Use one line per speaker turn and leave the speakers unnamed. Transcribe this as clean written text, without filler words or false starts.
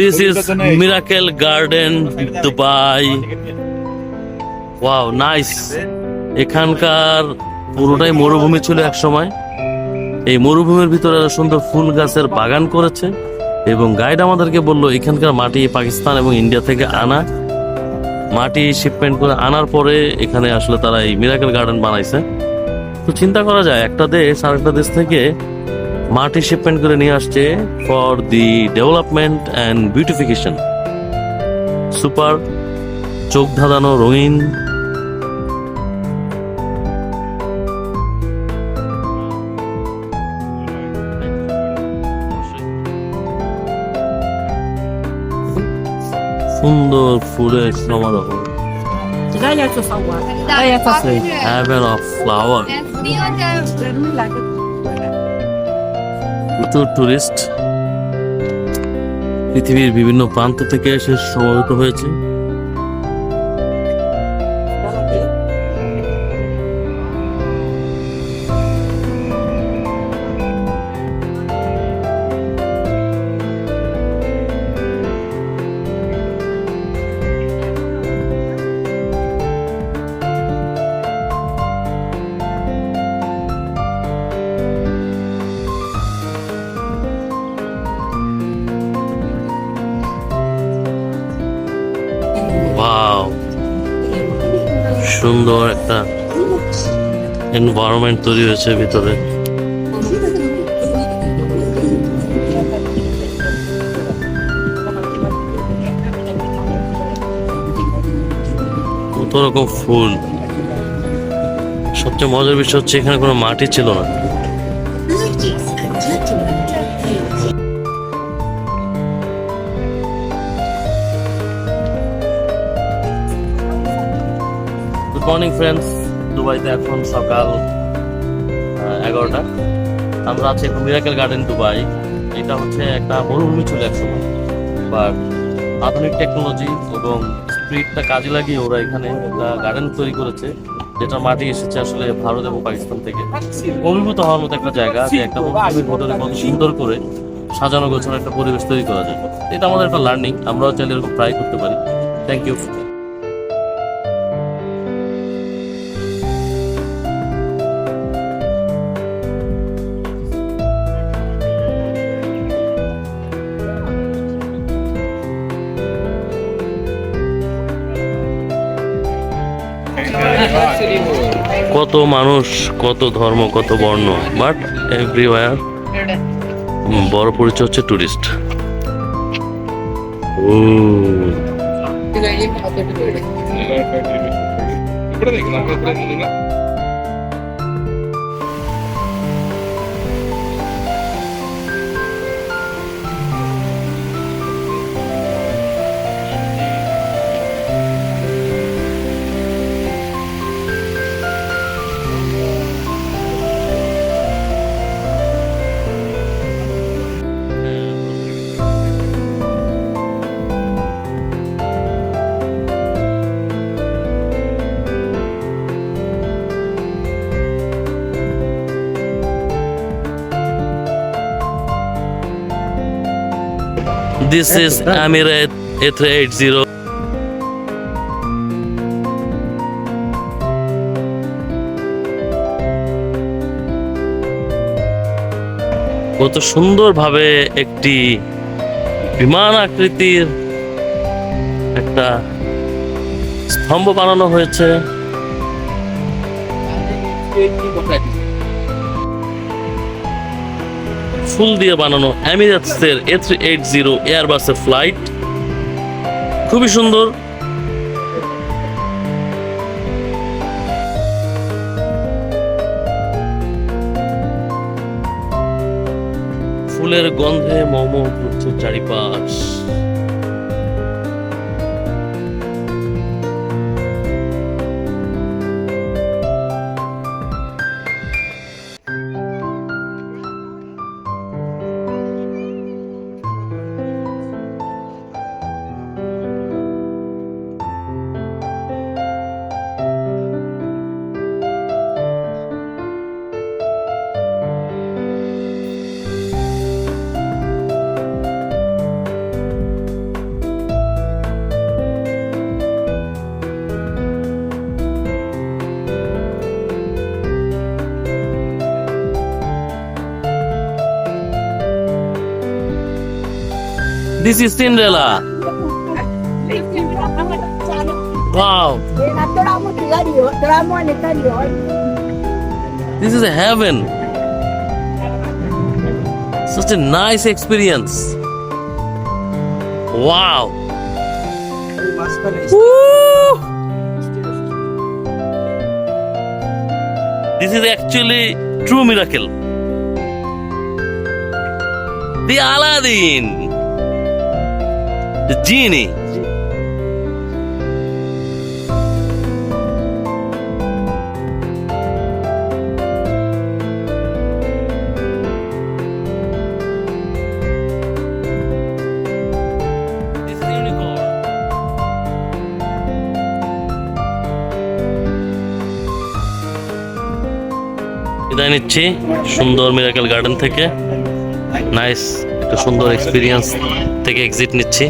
This is Miracle Garden, Dubai. Wow, nice. এখানকার পুরোটাই মরুভূমি ছিল এক সময়। এই মরুভূমির ভিতরে সুন্দর ফুল গাছের বাগান করেছে এবং গাইড আমাদেরকে বলল এখানকার মাটি পাকিস্তান এবং ইন্ডিয়া থেকে আনা, মাটি শিপমেন্ট করে আনার পরে এখানে আসলে তারা এই মিরাকেল গার্ডেন বানাইছে। তো চিন্তা করা যায় একটা দেশ আর একটা দেশ থেকে মাটি শিপমেন্ট করে নিয়ে আসছে for the development and beautification. Super, চোখ ধাঁধানো, রঙিন। সুন্দর ফুলের সমারোহ। Heaven of flower. প্রচুর টুরিস্ট পৃথিবীর বিভিন্ন প্রান্ত থেকে এসে সমবেত হয়েছে। ওয়াও, সুন্দর একটা এনভায়রনমেন্ট তৈরি হয়েছে ভিতরে। কত রকম ফুল। সবচেয়ে মজার বিষয় হচ্ছে এখানে কোনো মাটি ছিল না। Good morning friends. দুবাইতে এখন সকাল 11টা। আমরা আছি এখন মিরাকেল গার্ডেন দুবাই। এটা হচ্ছে একটা মরুভূমি ছিল একসময়, বাট আধুনিক টেকনোলজি এবং স্পিডটা কাজে লাগিয়ে ওরা এখানে একটা গার্ডেন তৈরি করেছে, যেটা মাটি এসেছে আসলে ভারত এবং পাকিস্তান থেকে। অভিভূত হওয়ার মতো একটা জায়গা, যে একটা মরুভূমির ভিতরে কত সুন্দর করে সাজানো গোছানো একটা পরিবেশ তৈরি করা যায়। এটা আমাদের একটা লার্নিং, আমরাও চাইলে এরকম ট্রাই করতে পারি। Thank you. কত মানুষ, কত ধর্ম, কত বর্ণ, বাট এভরিওয়্যার বড় পরিচয় হচ্ছে tourist. This is Emirates A380. কত সুন্দরভাবে একটি বিমান আকৃতির একটা স্তম্ভ বানানো হয়েছে। ফুল দিয়ে বানানো এমিরেটসের A380 এয়ারবাসের ফ্লাইট, খুবই সুন্দর। ফুলের গন্ধে মম করছে চারিপাশ। This is Cinderella. Wow. This is a heaven. Such a nice experience. Wow. Woo! This is actually true miracle. The Aladdin. The genie. This is unicorn. বিদায় নিচ্ছি সুন্দর মিরাকেল গার্ডেন থেকে। নাইস একটা সুন্দর এক্সপিরিয়েন্স থেকে এক্সিট নিচ্ছি।